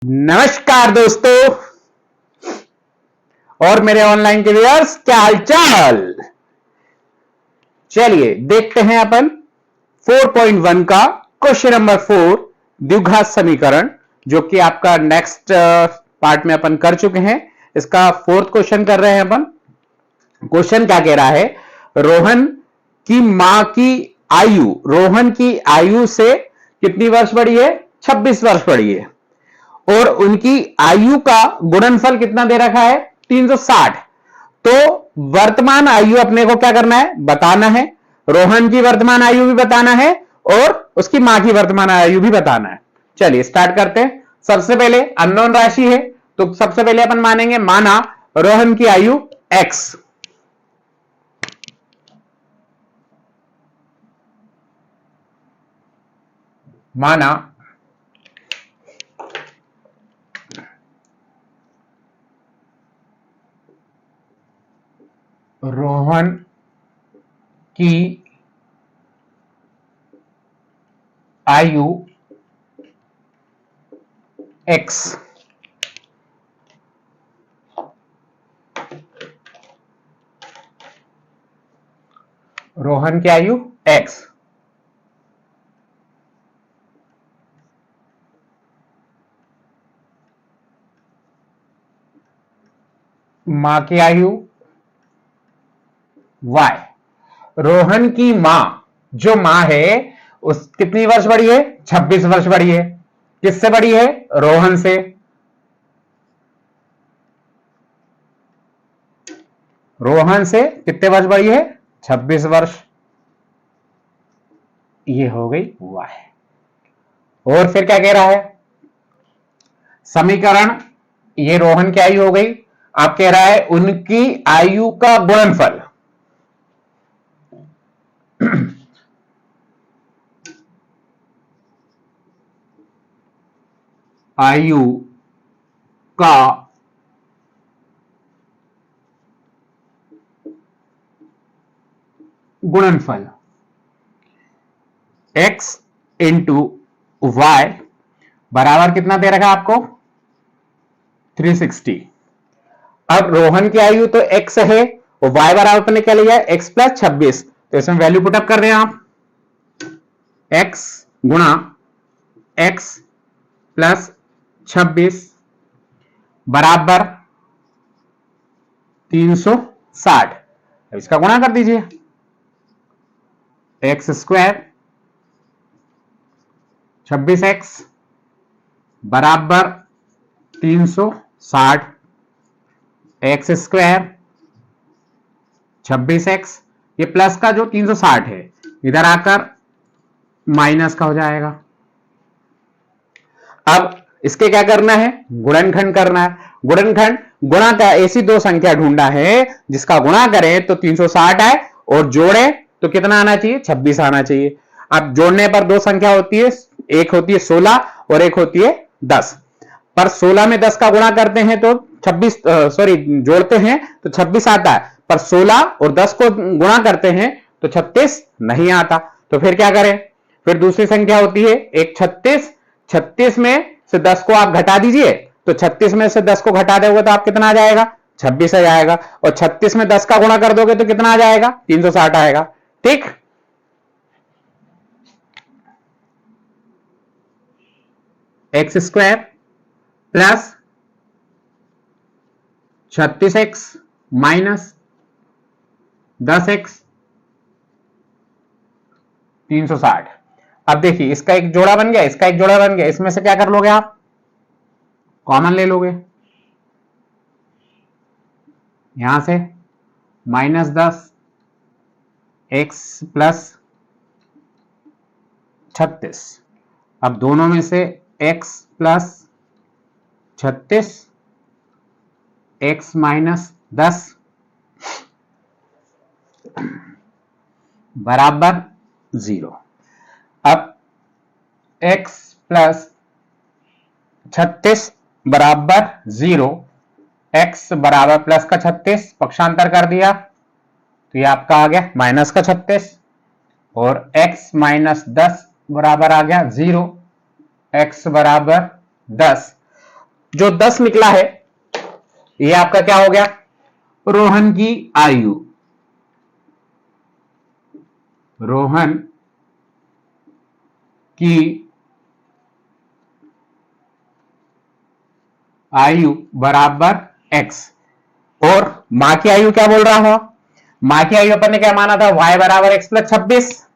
नमस्कार दोस्तों और मेरे ऑनलाइन के व्यूअर्स, क्या हालचाल। चलिए देखते हैं अपन 4.1 का क्वेश्चन नंबर 4 द्विघात समीकरण, जो कि आपका नेक्स्ट पार्ट में अपन कर चुके हैं। इसका फोर्थ क्वेश्चन कर रहे हैं अपन। क्वेश्चन क्या कह रहा है, रोहन की मां की आयु रोहन की आयु से कितनी वर्ष बढ़ी है? 26 वर्ष बढ़ी है। और उनकी आयु का गुणनफल कितना दे रखा है? 360। तो वर्तमान आयु अपने को क्या करना है? बताना है। रोहन की वर्तमान आयु भी बताना है और उसकी मां की वर्तमान आयु भी बताना है। चलिए स्टार्ट करते हैं। सबसे पहले अननोन राशि है, तो सबसे पहले अपन मानेंगे, माना रोहन की आयु x, माना रोहन की आयु x, रोहन की आयु x, मां की आयु y। रोहन की मां, जो मां है, उस कितनी वर्ष बढ़ी है? 26 वर्ष बढ़ी है। किससे बढ़ी है? रोहन से। रोहन से कितने वर्ष बढ़ी है? 26 वर्ष। ये हो गई y। और फिर क्या कह रहा है समीकरण? ये रोहन की आयु हो गई। आप कह रहा है उनकी आयु का गुणनफल। आयु का गुणनफल x इंटू y बराबर कितना दे रखा आपको? 360। अब रोहन की आयु तो x है और y बराबर अपने क्या लिया? x plus 26। तो इसमें वैल्यू पुटअप कर रहे हैं आप। x गुणा x प्लस 26 बराबर 360। अब इसका गुणा कर दीजिए। एक्स स्क्वायर 26x बराबर 360, एक्स स्क्वायर 26x, ये प्लस का जो 360 है इधर आकर माइनस का हो जाएगा। अब इसके क्या करना है? गुणनखंड करना है। गुणनखंड गुणा का ऐसी दो संख्या ढूंढा है जिसका गुणा करें तो 360 आए और जोड़े तो कितना आना चाहिए? 26 आना चाहिए। अब जोड़ने पर दो संख्या होती है, एक होती है 16 और एक होती है 10। पर 16 में 10 का गुणा करते हैं तो 26, सॉरी जोड़ते हैं तो 26 आता है, पर 16 और 10 को गुणा करते हैं तो 36 नहीं आता। तो फिर क्या करें? फिर दूसरी संख्या होती है एक 36। 36 में से 10 को आप घटा दीजिए तो 36 में से 10 को घटा दोगे तो आप कितना आ जाएगा? 26 आ जाएगा। और 36 में 10 का गुणा कर दोगे तो कितना आ जाएगा? 360 आएगा। ठीक। X square plus 36x minus 10x 360। अब देखिए इसका एक जोड़ा बन गया, इसका एक जोड़ा बन गया। इसमें से क्या कर लोगे आप? कॉमन ले लोगे। यहां से -10x प्लस 36। अब दोनों में से x प्लस 36 x माइनस 10 बराबर 0। अब x प्लस 36 बराबर 0, x बराबर प्लस का 36 पक्षांतर कर दिया तो ये आपका आ गया माइनस का 36, और x माइनस 10 बराबर आ गया 0, x बराबर 10। जो 10 निकला है ये आपका क्या हो गया, रोहन की आयु। रोहन की आयु बराबर x। और मां की आयु क्या बोल रहा हूं, मां की आयु अपन ने क्या माना था, y बराबर x प्लस 26।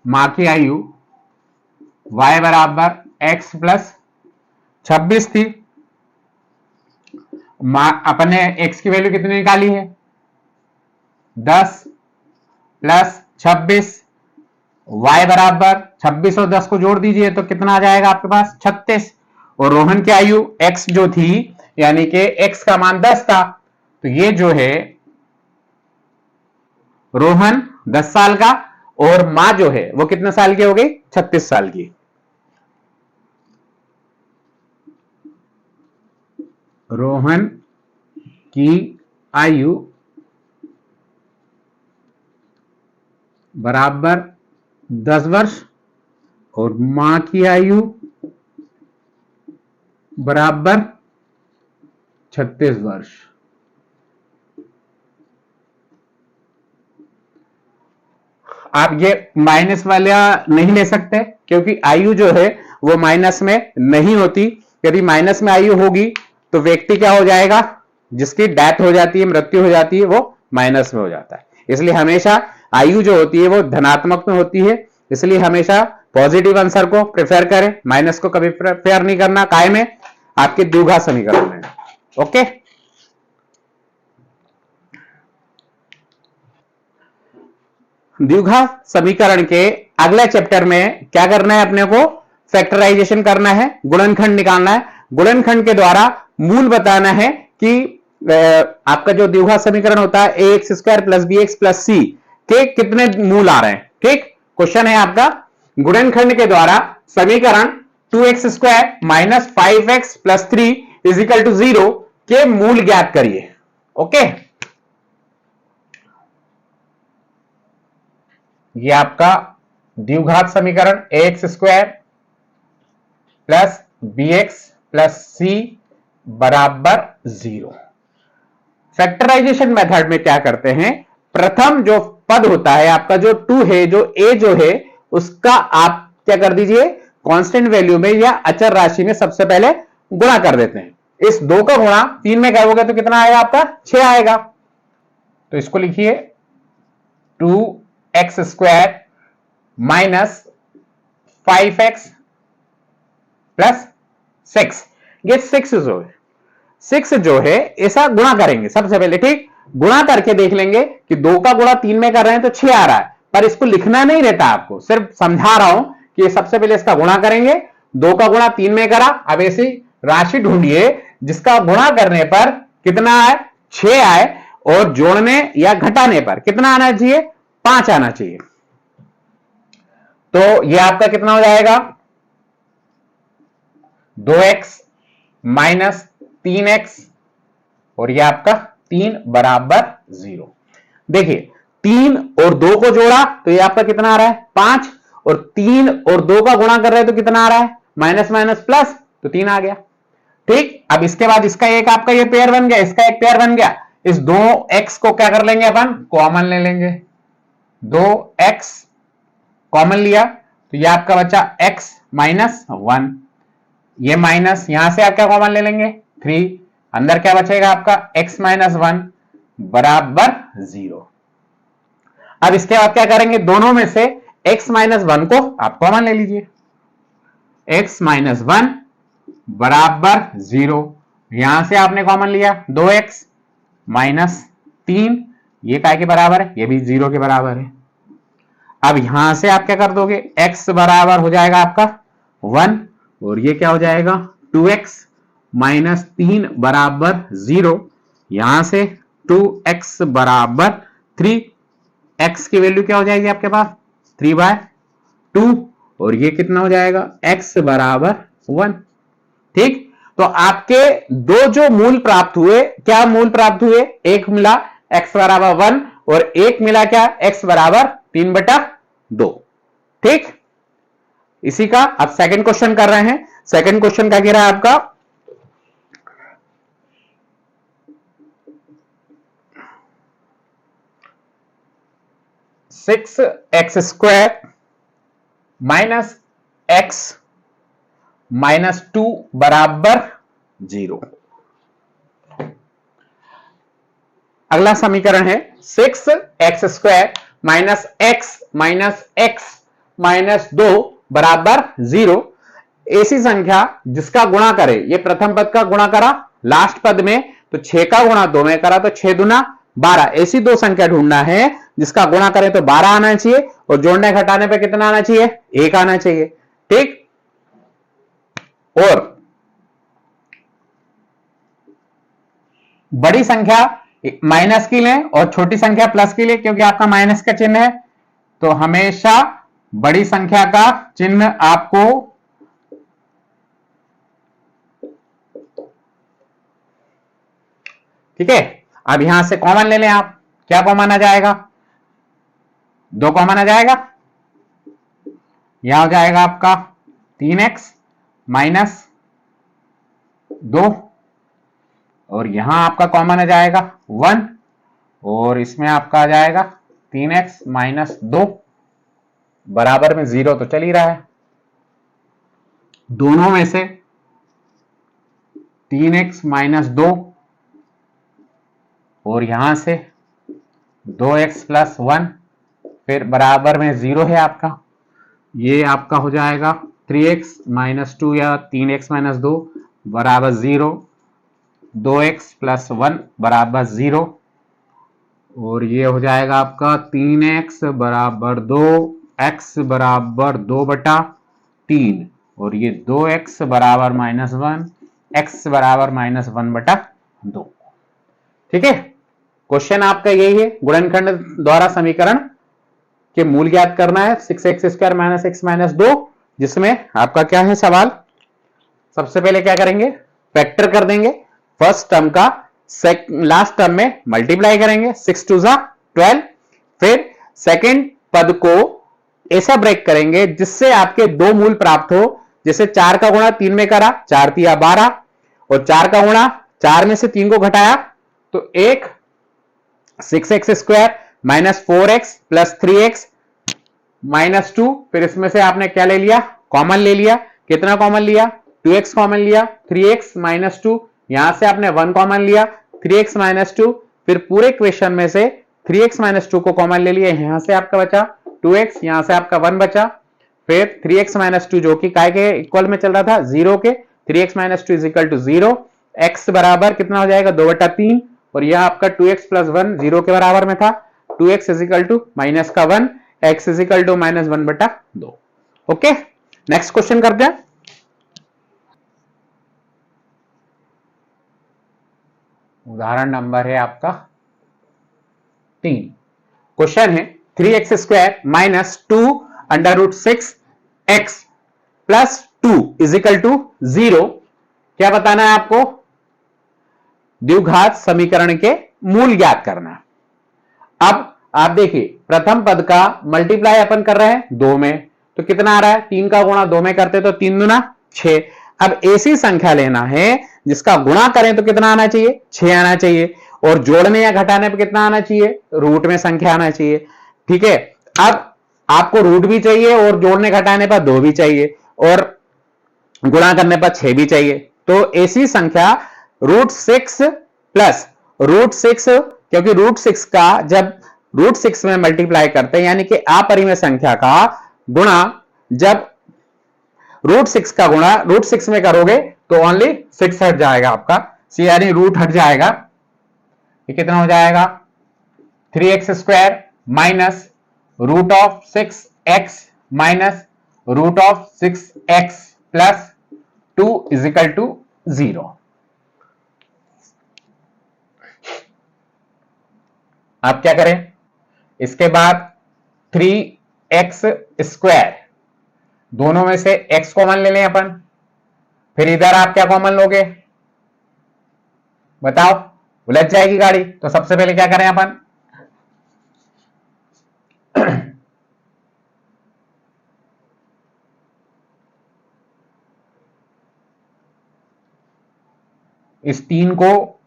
मां की आयु y बराबर x प्लस 26 थी। अपन ने x की वैल्यू कितनी निकाली है, 10 प्लस 26, y बराबर 26 और 10 को जोड़ दीजिए तो कितना आ जाएगा आपके पास, 36। और रोहन की आयु x जो थी यानी कि x का मान 10 था, तो ये जो है रोहन 10 साल का और मां जो है वो कितने साल की हो गई, 36 साल की। रोहन की आयु बराबर 10 वर्ष और मां की आयु बराबर 36 वर्ष। आप ये माइनस वाला नहीं ले सकते क्योंकि आयु जो है वो माइनस में नहीं होती। यदि माइनस में आयु होगी तो व्यक्ति क्या हो जाएगा, जिसकी डेथ हो जाती है, मृत्यु हो जाती है, वो माइनस में हो जाता है। इसलिए हमेशा आयु जो होती है वो धनात्मक में होती है, इसलिए हमेशा पॉजिटिव आंसर को प्रेफर करें, माइनस को कभी प्रेफर नहीं करना। काय में आपके द्विघात समीकरण में। ओके, द्विघात समीकरण के अगले चैप्टर में क्या करना है, अपने को फैक्टराइजेशन करना है, गुणनखंड निकालना है। गुणनखंड के द्वारा मूल बताना है कि आपका जो द्विघात समीकरण होता है A X square plus B X plus C के कितने मूल आ रहे हैं। ठीक, क्वेश्चन है आपका, गुणनखंड के द्वारा समीकरण 2x square minus 5x plus 3 is equal to 0 के मूल ज्ञात करिए। ओके, ये आपका द्विघात समीकरण A X square plus B X plus C बराबर 0। फैक्टराइजेशन मेथड में क्या करते हैं, प्रथम जो पद होता है आपका जो 2 है, जो a जो है उसका आप क्या कर दीजिए, कांस्टेंट वैल्यू में या अचर राशि में सबसे पहले गुणा कर देते हैं। इस 2 का गुणा 3 में करोगे तो कितना आएगा आपका, 6 आएगा। तो इसको लिखिए 2x square minus 5x plus 6। ये 6 जो है ऐसा गुणा करेंगे सबसे पहले। ठीक, गुणा करके देख लेंगे कि 2 का गुणा 3 में कर रहे हैं तो 6 आ रहा है, पर इसको लिखना नहीं रहता, आपको सिर्फ समझा रहा हूं कि सबसे पहले इसका गुणा करेंगे। 2 का गुणा 3 में करा, अब ऐसी राशि ढूंढिए जिसका गुणा करने पर कितना आए, 6 आए, और जोड़ने या घटाने पर कितना आना चाहिए, 5 आना चाहिए। तो यह आपका कितना हो जाएगा, 2x माइनस 3x और यह आपका 3 बराबर 0। देखिए 3 और 2 को जोड़ा तो यह आपका कितना आ रहा है, 5, और 3 और 2 का गुणा कर रहे हैं तो कितना आ रहा है, माइनस माइनस प्लस, तो 3 आ गया। ठीक, अब इसके बाद इसका एक आपका ये पेयर बन गया, इसका एक पेयर बन गया। इस 2x को क्या कर लेंगे अपन, कॉमन ले लेंगे। 2x कॉमन लिया तो यह आपका बचा x माइनस 1, ये माइनस यहां से आप क्या कॉमन ले लेंगे, 3, अंदर क्या बचेगा आपका x माइनस 1 बराबर 0। अब इसके बाद क्या करेंगे, दोनों में से x माइनस 1 को आप कॉमन ले लीजिए, x माइनस 1 बराबर 0। यहां से आपने कॉमन लिया 2x माइनस 3, ये काय के बराबर है, ये भी 0 के बराबर है। अब यहां से आप क्या कर दोगे, x बराबर हो जाएगा आपका 1 और ये क्या हो जाएगा 2x माइनस 3 बराबर 0। यहां से 2x बराबर 3, x की वैल्यू क्या हो जाएगी आपके पास, 3/2, और ये कितना हो जाएगा, x बराबर 1। ठीक, तो आपके दो जो मूल प्राप्त हुए, क्या मूल प्राप्त हुए, एक मिला x बराबर 1 और एक मिला क्या, x बराबर 3/2। ठीक, इसी का अब सेकंड क्वेश्चन कर रहे हैं। सेकंड क्वेश्चन क्या कह रहा है आपका, 6x² माइनस x माइनस 2 बराबर 0। अगला समीकरण है 6x² माइनस x माइनस 2 बराबर 0। ऐसी संख्या जिसका गुणा करे, ये प्रथम पद का गुणा करा लास्ट पद में, तो 6 का गुणा 2 में करा तो 6 दूना 12। ऐसी दो संख्या ढूंढना है जिसका गुणा करें तो 12 आना चाहिए और जोड़ने घटाने पे कितना आना चाहिए, 1 आना चाहिए। ठीक, और बड़ी संख्या माइनस की लें और छोटी संख्या प्लस की लें, क्योंकि आपका माइनस का चिन्ह है, तो हमेशा बड़ी संख्या का चिन्ह आपको ठीक है। अब यहां से कॉमन ले लें आप, क्या कॉमन आ जाएगा, 2 कॉमन आ जाएगा, यह हो जाएगा आपका 3x माइनस 2 और यहां आपका कॉमन आ जाएगा 1 और इसमें आपका आ जाएगा 3x माइनस 2 बराबर में 0। तो चल ही रहा है, दोनों में से 3x माइनस 2 और यहां से 2x प्लस 1 फिर बराबर में 0 है आपका। ये आपका हो जाएगा 3x माइनस 2 या 3x माइनस 2 बराबर 0, 2x प्लस 1 बराबर 0 और ये हो जाएगा आपका 3x बराबर 2, x बराबर 2/3 और ये 2x बराबर -1, x बराबर -1/2। ठीक है, क्वेश्चन आपका यही है, गुणनखंड द्वारा समीकरण के मूल ज्ञात करना है 6x² माइनस x माइनस 2, जिसमें आपका क्या है सवाल, सबसे पहले क्या करेंगे, फैक्टर कर देंगे फर्स्ट टर्म का लास्ट टर्म में मल्टीप्लाई करेंगे, 6 2 जा 12। फिर सेकंड पद को ऐसा ब्रेक करेंगे जिससे आपके दो मूल प्राप्त हो। जैसे 4 का गुणा 3 में करा, 4 3 12 और 4 का गुणा 4 में से 3 को घटाया तो एक 6x² minus 4x plus 3x minus 2। फिर इसमें से आपने क्या ले लिया, कॉमन ले लिया, कितना कॉमन लिया, 2x कॉमन लिया, 3x माइनस 2, यहां से आपने 1 कॉमन लिया, 3x माइनस 2। फिर पूरे क्वेश्चन में से 3x माइनस 2 को कॉमन ले लिया, यहां से आपका बचा 2x, यहां से आपका 1 बचा। फिर 3x माइनस 2 जो कि काय के इक्वल में चल रहा था, 0 के, 3x minus 2 is equal to 0, x बराबर कितना हो जाएगा 2/3 और यह आपका 2x प्लस 1 0 के बराबर में था, 2x is equal to minus का 1, x is equal to -1/2। Okay, next question करते हैं। उदाहरण नंबर है आपका 3। क्वेश्चन है 3x² minus 2 √6x plus 2 is equal to 0। क्या बताना है आपको, द्विघात समीकरण के मूल ज्ञात करना है। अब आप देखिए प्रथम पद का मल्टीप्लाई अपन कर रहे हैं 2 में, तो कितना आ रहा है, 3 का गुणा 2 में करते तो 3 दूना 6। अब ऐसी संख्या लेना है जिसका गुणा करें तो कितना आना चाहिए, 6 आना चाहिए और जोड़ने या घटाने पे कितना आना चाहिए, रूट में संख्या आना चाहिए। ठीक है, अब आपको रूट भी चाहिए और जोड़ने घटाने पर 2 भी चाहिए और गुणा करने पर 6 भी चाहिए। तो ऐसी संख्या √6 प्लस √6, क्योंकि √6 का जब √6 में मल्टीप्लाई करते हैं यानी कि अपरिमेय संख्या का गुणा, जब √6 का गुणा √6 में करोगे तो ओनली 6 हट जाएगा आपका, यानी रूट हट जाएगा। ये कितना हो जाएगा 3x² minus √6x minus √6x plus 2 is equal to 0। आप क्या करें, इसके बाद 3x², दोनों में से x कॉमन ले लें अपन, फिर इधर आप क्या कॉमन लोगे बताओ, उलझ जाएगी गाड़ी। तो सबसे पहले क्या करें अपन, इस 3 को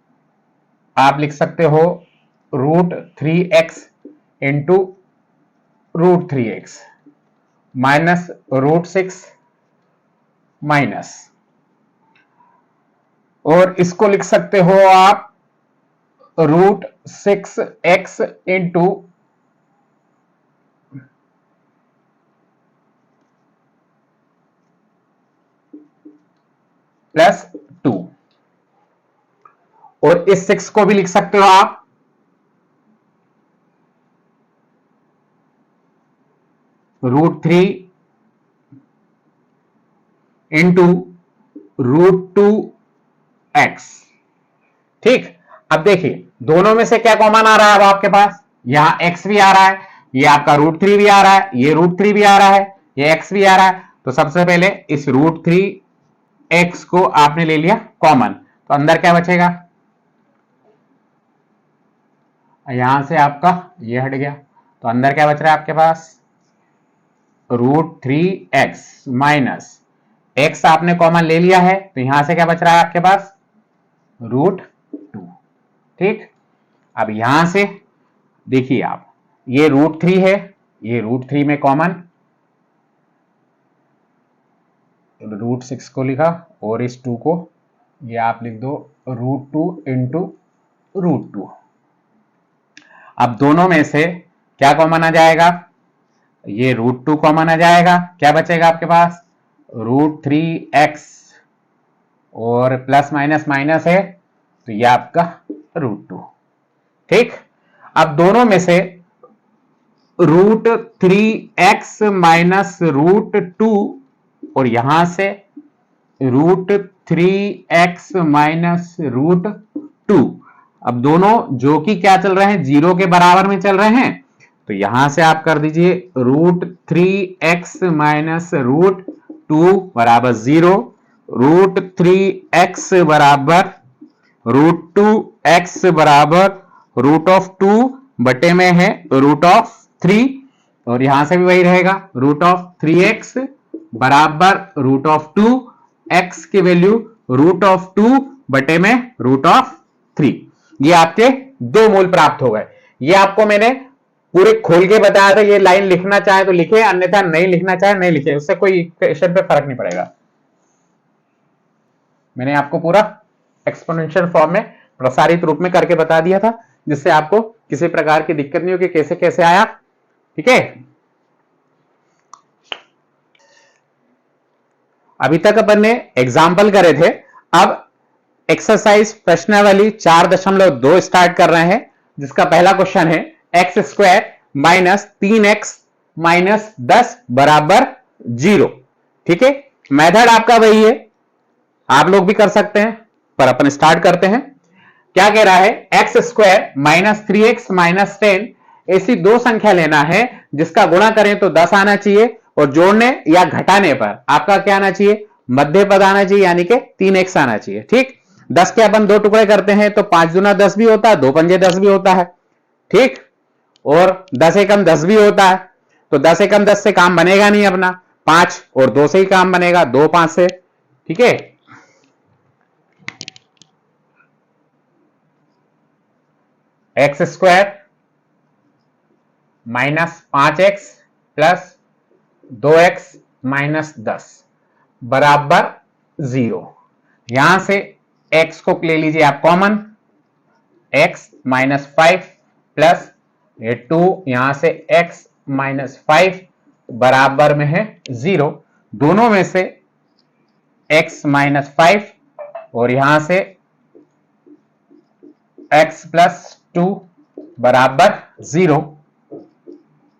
आप लिख सकते हो √3x into √3x minus √6 minus, और इसको लिख सकते हो आप √6x इंटू +2, और इस 6 को भी लिख सकते हो आप √3 इंटू √2x। ठीक, अब देखिए दोनों में से क्या कॉमन आ रहा है अब आपके पास, यहां x भी आ रहा है, ये आपका √3 भी आ रहा है, ये √3 भी आ रहा है, ये x भी आ रहा है। तो सबसे पहले इस √3x को आपने ले लिया कॉमन, तो अंदर क्या बचेगा, यहां से आपका ये हट गया, तो अंदर क्या बच रहा है आपके पास √3x माइनस x आपने कॉमन ले लिया है, तो यहां से क्या बच रहा है आपके पास √2। ठीक, अब यहां से देखिए आप, ये √3 है, ये √3 में कॉमन, √6 को लिखा और इस 2 को ये आप लिख दो √2 इंटू √2। अब दोनों में से क्या कॉमन आ जाएगा, ये √2 कॉमन आ जाएगा, क्या बचेगा आपके पास √3x, और प्लस माइनस माइनस है तो ये आपका √2। ठीक, अब दोनों में से √3x माइनस √2 और यहां से √3x माइनस √2, अब दोनों जो कि क्या चल रहे हैं, 0 के बराबर में चल रहे हैं, तो यहां से आप कर दीजिए √3x माइनस √2 बराबर 0, √3x बराबर √2x बराबर √2 बटे में है √3, और यहां से भी वही रहेगा √3x बराबर √2, x की वैल्यू √2 बटे में √3। ये आपके दो मूल प्राप्त हो गए। ये आपको मैंने पूरे खोल के बताया था, ये लाइन लिखना चाहे तो लिखे, अन्यथा नहीं लिखना चाहे नहीं लिखे, उससे कोई क्वेश्चन पे फर्क नहीं पड़ेगा। मैंने आपको पूरा एक्सपोनेंशियल फॉर्म में प्रसारित रूप में करके बता दिया था, जिससे आपको किसी प्रकार की दिक्कत नहीं होगी कैसे कैसे आया। ठीक है, अभी तक अपन ने एग्जाम्पल करे थे, अब एक्सरसाइज प्रश्नावली 4.2 स्टार्ट कर रहे हैं, जिसका पहला क्वेश्चन है x² माइनस 3x माइनस 10 बराबर 0। ठीक है, मेथड आपका वही है, आप लोग भी कर सकते हैं, पर अपन स्टार्ट करते हैं। क्या कह रहा है, x² माइनस 3x माइनस 10 ऐसी दो संख्या लेना है जिसका गुणा करें तो 10 आना चाहिए, और जोड़ने या घटाने पर आपका क्या आना चाहिए, मध्य पद आना चाहिए, यानी कि 3x आना चाहिए। ठीक, 10 के अपन दो टुकड़े करते हैं तो 5 दूना 10 भी होता है, 2 पंजे 10 भी होता है। ठीक, और 10 एकम 10 भी होता है, तो 10 एकम 10 से काम बनेगा नहीं अपना, 5 और 2 से ही काम बनेगा, 2 5 से। ठीक है, x² minus 5x plus 2x minus 10 बराबर 0। यहां से x को ले लीजिए आप कॉमन, x माइनस 5 प्लस ये 2, यहां से x माइनस 5 बराबर में है 0। दोनों में से x माइनस 5 और यहां से x प्लस 2 बराबर 0,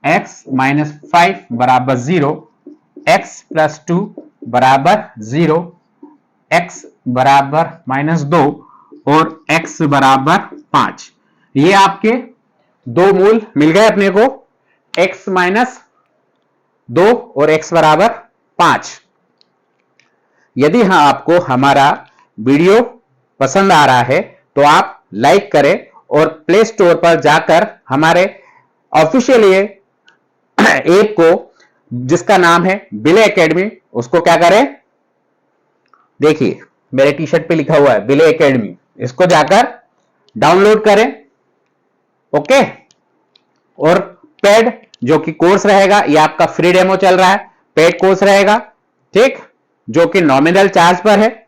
x माइनस 5 बराबर 0, x प्लस 2 बराबर 0, x बराबर माइनस 2 और x बराबर 5। ये आपके दो मूल मिल गए अपने को, x माइनस 2 और x बराबर 5। यदि हाँ आपको हमारा वीडियो पसंद आ रहा है तो आप लाइक करें और प्ले स्टोर पर जाकर हमारे ऑफिशियल ऐप को, जिसका नाम है बिले एकेडमी, उसको क्या करें, देखिए मेरे टी शर्ट पे लिखा हुआ है विले एकेडमी, इसको जाकर डाउनलोड करें। ओके, और पेड जो कि कोर्स रहेगा, ये आपका फ्री डेमो चल रहा है, पेड कोर्स रहेगा, ठीक, जो कि नॉमिनल चार्ज पर है,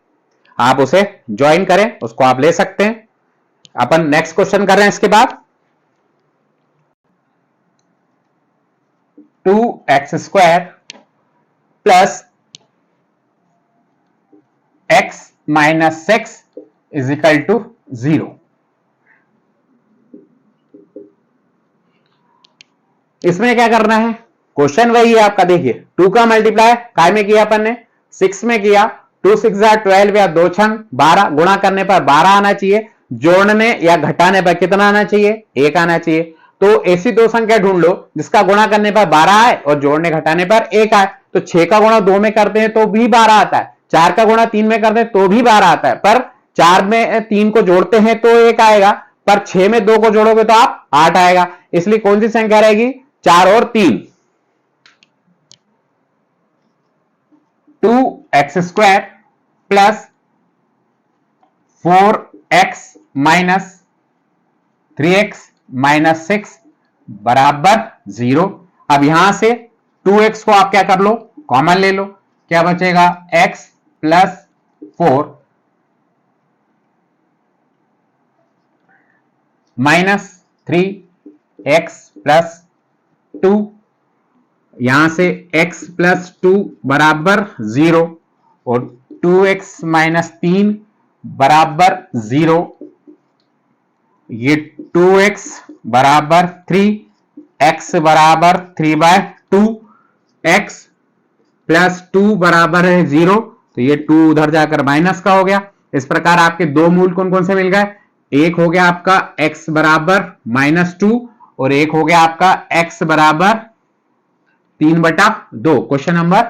आप उसे ज्वाइन करें, उसको आप ले सकते हैं। अपन नेक्स्ट क्वेश्चन कर रहे हैं इसके बाद। 2x² plus x minus 6 is equal to 0। इसमें क्या करना है, क्वेश्चन वही है आपका। देखिए 2 का मल्टीप्लाई काय में किया अपन ने, 6 में किया, 2 6 12 या 2 छंग 12, गुणा करने पर 12 आना चाहिए, जोड़ने या घटाने पर कितना आना चाहिए, 1 आना चाहिए। तो ऐसी दो संख्या ढूंढ लो जिसका गुणा करने पर 12 आए और जोड़ने घटाने पर 1 आए। तो 6 का गुणा 2 में करते हैं तो भी 12 आता है, 4 का गुणा 3 में करते हैं तो भी 12 आता है, पर 4 में 3 को जोड़ते हैं तो 1 आएगा, पर 6 में 2 को जोड़ोगे तो आप 8 आएगा। इसलिए कौन सी संख्या रहेगी, 4 और 3। 2x² plus 4x minus 3x minus 6 बराबर 0। अब यहां से 2x को आप क्या कर लो, कॉमन ले लो, क्या बचेगा, x plus 4 minus 3x plus 2, यहां से x प्लस 2 बराबर 0 और 2x माइनस 3 बराबर 0, ये 2x बराबर 3, x बराबर 3/2, x प्लस 2 बराबर है 0, तो ये 2 उधर जाकर माइनस का हो गया। इस प्रकार आपके दो मूल कौन कौन से मिल गए, एक हो गया आपका x बराबर -2 और एक हो गया आपका x बराबर 3/2। क्वेश्चन नंबर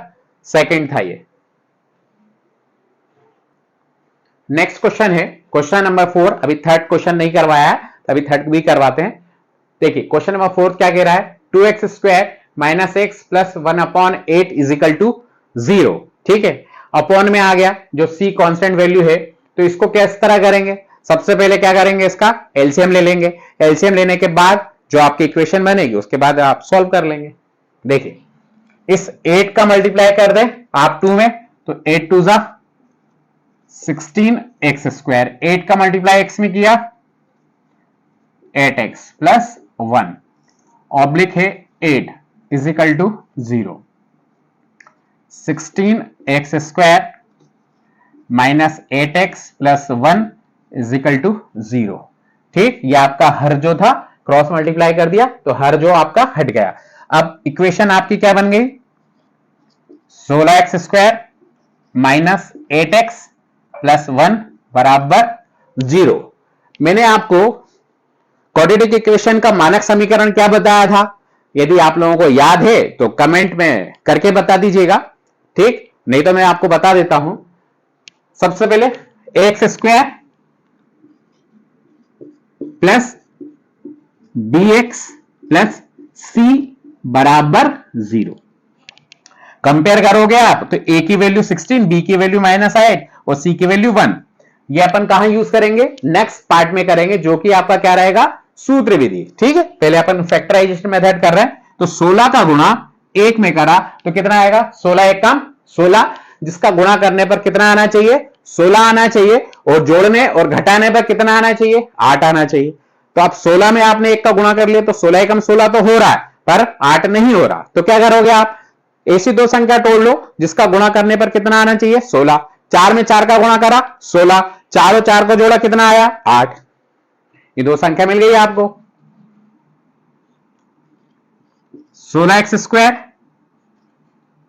सेकंड था ये। नेक्स्ट क्वेश्चन है क्वेश्चन नंबर 4। अभी थर्ड क्वेश्चन नहीं करवाया है, अभी थर्ड भी करवाते हैं। देखिए क्वेश्चन नंबर 4 क्या कह रहा है, 2x² minus x plus 1/8 is equal to 0। ठीक है, अपॉन में आ गया, जो c कांस्टेंट वैल्यू है, तो इसको किस तरह करेंगे, सबसे पहले क्या करेंगे, इसका एलसीएम ले लेंगे। एलसीएम लेने के बाद जो आपकी इक्वेशन बनेगी उसके बाद आप सॉल्व कर लेंगे। देखिए इस 8 का मल्टीप्लाई कर दें आप 2 में, तो 8 2 जा 16x², 8 का मल्टीप्लाई x में किया 8x प्लस 1 ऑब्लिक है 8 is equal to 0। 16x² minus 8x plus 1 is equal to 0। ठीक, ये आपका हर जो था क्रॉस मल्टीप्लाई कर दिया तो हर जो आपका हट गया। अब इक्वेशन आपकी क्या बन गई, 16x² माइनस 8x प्लस 1 बराबर 0। मैंने आपको क्वाड्रेटिक इक्वेशन का मानक समीकरण क्या बताया था, यदि आप लोगों को याद है तो कमेंट में करके बता दीजिएगा। ठीक, नहीं तो मैं आपको बता देता हूं। सबसे पहले x² plus bx plus c बराबर 0। कंपेयर करोगे आप तो a की वैल्यू 16, b की वैल्यू -8 और c की वैल्यू 1। ये अपन कहां यूज करेंगे, नेक्स्ट पार्ट में करेंगे, जो कि आपका क्या रहेगा, सूत्र विधि। ठीक है, पहले अपन फैक्टराइजेशन मेथड कर रहे हैं, तो 16 का गुणा 1 में करा तो कितना आएगा, 16 1 का 16, जिसका गुणा करने पर कितना आना चाहिए, 16 आना चाहिए, और जोड़ने और घटाने पर कितना आना चाहिए, 8 आना चाहिए। तो आप 16 में आपने 1 का गुणा कर लिया तो 16 एकम 16 तो हो रहा है, पर 8 नहीं हो रहा। तो क्या करोगे आप, ऐसी दो संख्या तोड़ लो जिसका गुणा करने पर कितना आना चाहिए, 16। 4 में 4 का गुणा करा 16, 4 और 4 को जोड़ा कितना आया, 8। ये दो संख्या मिल गई आपको। 16x²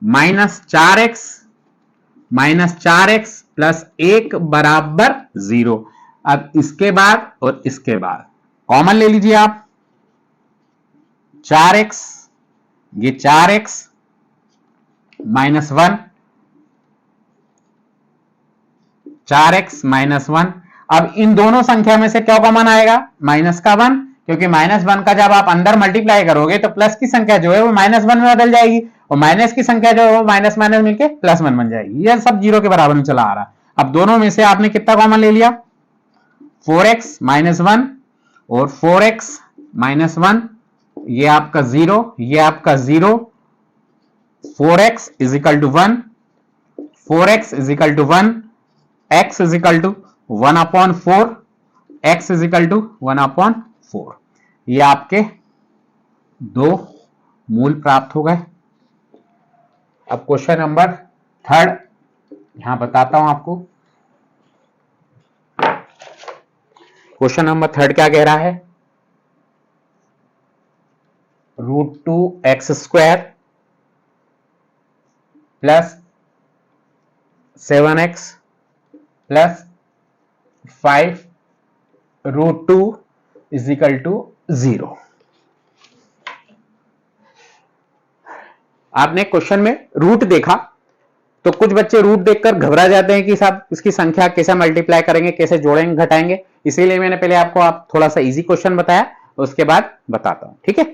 माइनस 4x प्लस 1 बराबर 0। अब इसके बाद और इसके बाद कॉमन ले लीजिए आप, 4x, ये 4x माइनस 1, 4x माइनस 1। अब इन दोनों संख्या में से क्या कॉमन आएगा, माइनस का 1, क्योंकि -1 का जब आप अंदर मल्टीप्लाई करोगे तो प्लस की संख्या जो है वो -1 में बदल जाएगी, और माइनस की संख्या जो है वो माइनस माइनस मिलके +1 बन जाएगी। यह सब 0 के बराबर में चला आ रहा है। अब दोनों में से आपने कितना कॉमन ले लिया, 4x माइनस 1 और 4x माइनस 1, ये आपका 0, ये आपका 0, 4x is equal to 1, 4x is equal to 1, x is equal to 1 upon 4, x is equal to 1 upon 4। ये आपके दो मूल प्राप्त हो गए। अब क्वेश्चन नंबर थर्ड यहां बताता हूं आपको। क्वेश्चन नंबर थर्ड क्या कह रहा है, √2x² plus 7x plus 5 √2 is equal to 0। आपने क्वेश्चन में रूट देखा तो कुछ बच्चे रूट देखकर घबरा जाते हैं कि साहब इसकी संख्या कैसे मल्टीप्लाई करेंगे, कैसे जोड़ेंगे घटाएंगे, इसीलिए मैंने पहले आपको थोड़ा सा इजी क्वेश्चन बताया, उसके बाद बताता हूं। ठीक है,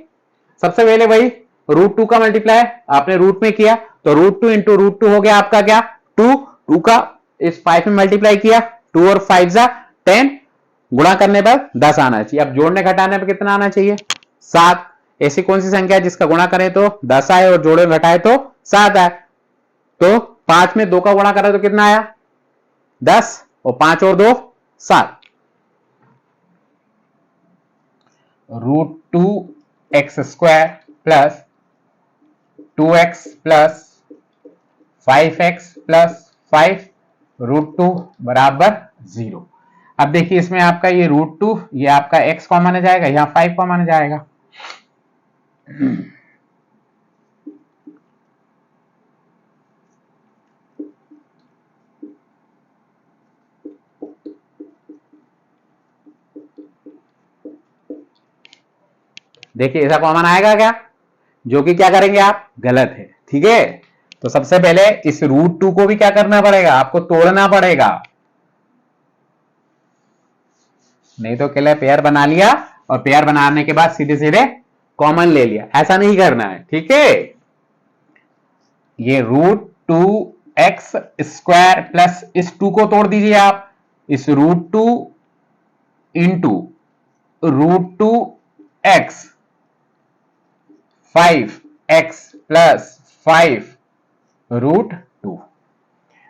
सबसे पहले वही √2 का मल्टीप्लाई आपने रूट में किया तो √2 इंटू √2 हो गया आपका क्या, 2 का इस 5 में मल्टीप्लाई किया, 2 और 5 जा 10, गुणा करने पर 10 आना चाहिए। अब जोड़ने घटाने पर कितना आना चाहिए, 7। ऐसी कौन सी संख्या है जिसका गुणा करें तो 10 आए और जोड़े घटाए तो 7 आए, तो 5 में 2 का गुणा करें तो कितना आया, 10, और 5 और 2 7। √2x² plus 2x plus 5x plus 5 √2 बराबर 0। अब देखिए इसमें आपका ये √2, ये आपका x कॉमन आ जाएगा, यहां 5 कॉमन आ जाएगा। देखिए ऐसा कॉमन आएगा क्या, जो कि क्या करेंगे आप, गलत है। ठीक है, तो सबसे पहले इस √2 को भी क्या करना पड़ेगा, आपको तोड़ना पड़ेगा, नहीं तो क्या पेयर बना लिया और पेयर बनाने के बाद सीधे सीधे कॉमन ले लिया, ऐसा नहीं करना है। ठीक है, ये √2x² प्लस इस 2 को तोड़ दीजिए आप, इस √2 इंटू √2x 5x प्लस 5 √2।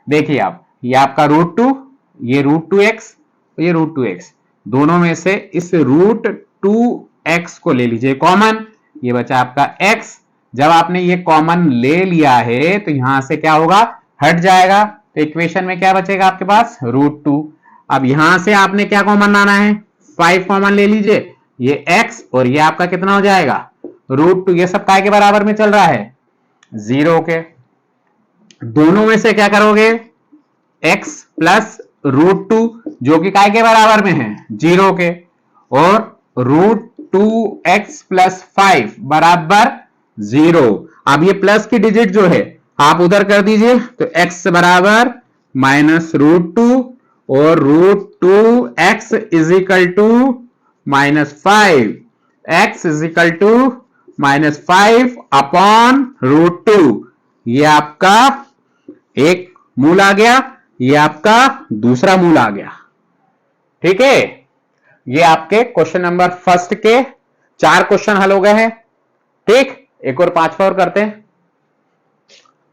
देखिए आप, ये आपका √2, ये √2x, ये √2x, दोनों में से इस √2x को ले लीजिए कॉमन, ये बचा आपका x। जब आपने ये कॉमन ले लिया है तो यहां से क्या होगा, हट जाएगा, तो इक्वेशन में क्या बचेगा आपके पास, √2। अब यहां से आपने क्या कॉमन लाना है, 5 कॉमन ले लीजिए, ये x और ये आपका कितना हो जाएगा, √2। ये सब काय के बराबर में चल रहा है, 0 के। दोनों में से क्या करोगे, x प्लस √2 जो कि काय के बराबर में है, 0 के, और √2x प्लस 5 बराबर 0। अब ये प्लस की डिजिट जो है आप उधर कर दीजिए, तो x बराबर -√2 और √2x is equal to -5, x is equal to -5 upon √2। ये आपका एक मूल आ गया, ये आपका दूसरा मूल आ गया। ठीक है, ये आपके क्वेश्चन नंबर फर्स्ट के 4 क्वेश्चन हल हो गए हैं। ठीक, एक और 5वां और करते हैं,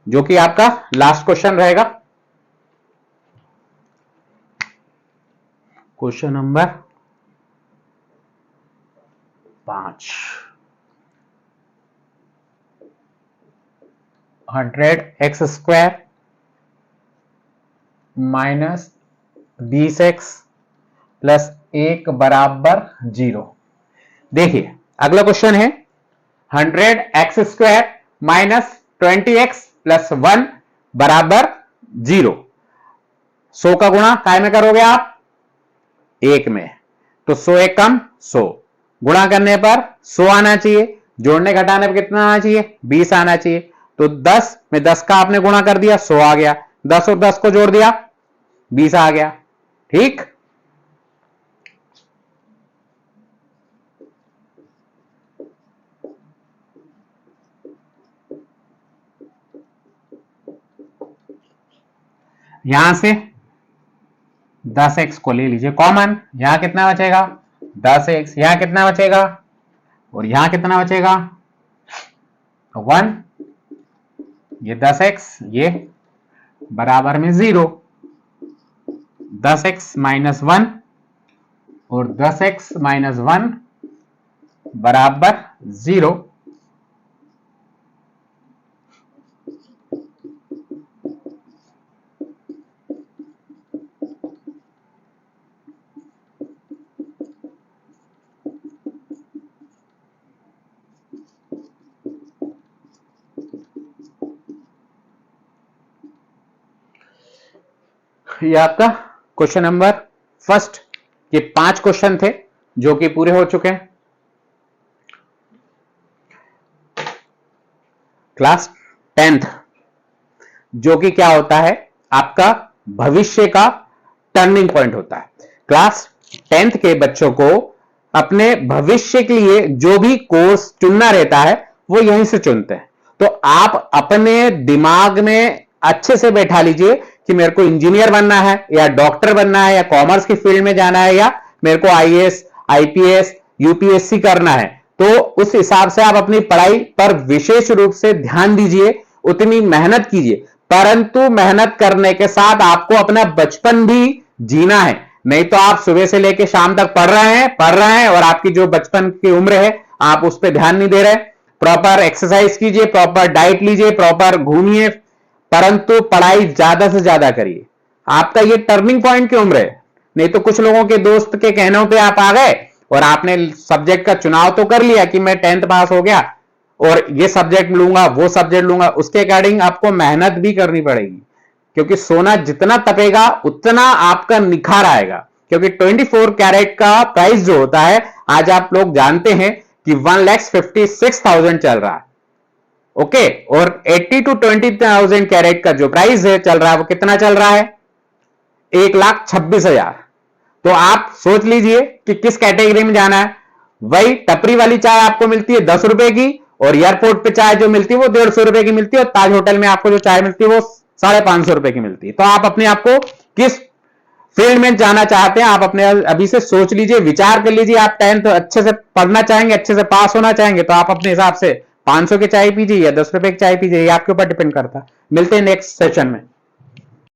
जो कि आपका लास्ट क्वेश्चन रहेगा। Question number 5, 100x² minus 20x plus 1 बराबर 0। देखिए अगला क्वेश्चन है 100x² माइनस 20x प्लस 1 बराबर 0। 100 का गुणा काय में करोगे आप, 1 में, तो 100 एक कम 100, गुणा करने पर 100 आना चाहिए, जोड़ने घटाने पर कितना आना चाहिए, 20 आना चाहिए। तो 10 में 10 का आपने गुणा कर दिया, 100 आ गया, 10 और 10 को जोड़ दिया, 20 आ गया। ठीक, यहां से 10x को ले लीजिए कॉमन, यहां कितना बचेगा 10x, यहां कितना बचेगा और यहां कितना बचेगा 1, ये 10x ये बराबर में 0, 10x माइनस 1 और 10x माइनस 1 बराबर 0। ये आपका क्वेश्चन नंबर फर्स्ट, ये 5 क्वेश्चन थे जो कि पूरे हो चुके हैं। क्लास 10th जो कि क्या होता है आपका भविष्य का टर्निंग पॉइंट होता है। क्लास 10th के बच्चों को अपने भविष्य के लिए जो भी कोर्स चुनना रहता है वो यहीं से चुनते हैं। तो आप अपने दिमाग में अच्छे से बैठा लीजिए कि मेरे को इंजीनियर बनना है या डॉक्टर बनना है या कॉमर्स की फील्ड में जाना है या मेरे को आईएएस, आईपीएस, यूपीएससी करना है। तो उस हिसाब से आप अपनी पढ़ाई पर विशेष रूप से ध्यान दीजिए, उतनी मेहनत कीजिए, परंतु मेहनत करने के साथ आपको अपना बचपन भी जीना है। नहीं तो आप सुबह से लेकर शाम तक पढ़ रहे हैं और आपकी जो बचपन की उम्र है आप उस पर ध्यान नहीं दे रहे। प्रॉपर एक्सरसाइज कीजिए, प्रॉपर डाइट लीजिए, प्रॉपर घूमिए, परंतु पढ़ाई ज्यादा से ज्यादा करिए। आपका ये टर्निंग पॉइंट की उम्र है। नहीं तो कुछ लोगों के दोस्त के कहने पे आप आ गए और आपने सब्जेक्ट का चुनाव तो कर लिया कि मैं 10th पास हो गया और ये सब्जेक्ट लूंगा वो सब्जेक्ट लूंगा, उसके अकॉर्डिंग आपको मेहनत भी करनी पड़ेगी, क्योंकि सोना जितना तपेगा उतना आपका निखार आएगा। क्योंकि 24 कैरेट का प्राइस जो होता है आज आप लोग जानते हैं कि 1,56,000 चल रहा है। ओके, और 80 to 20,000 कैरेट का जो प्राइस है चल रहा है वो कितना चल रहा है 1,26,000। तो आप सोच लीजिए कि किस कैटेगरी में जाना है। वही टपरी वाली चाय आपको मिलती है 10 रुपए की और एयरपोर्ट पे चाय जो मिलती है वो 150 रुपए की मिलती है और ताज होटल में आपको जो चाय मिलती है वो 550 रुपए की मिलती है। तो आप अपने आप को किस फील्ड में जाना चाहते हैं आप अपने अभी से सोच लीजिए, विचार कर लीजिए। आप 10th अच्छे से पढ़ना चाहेंगे, अच्छे से पास होना चाहेंगे तो आप अपने हिसाब से 500 की चाय पीजिए या 10 रुपए की चाय पीजिए, ये आपके ऊपर डिपेंड करता है। मिलते हैं नेक्स्ट सेशन में।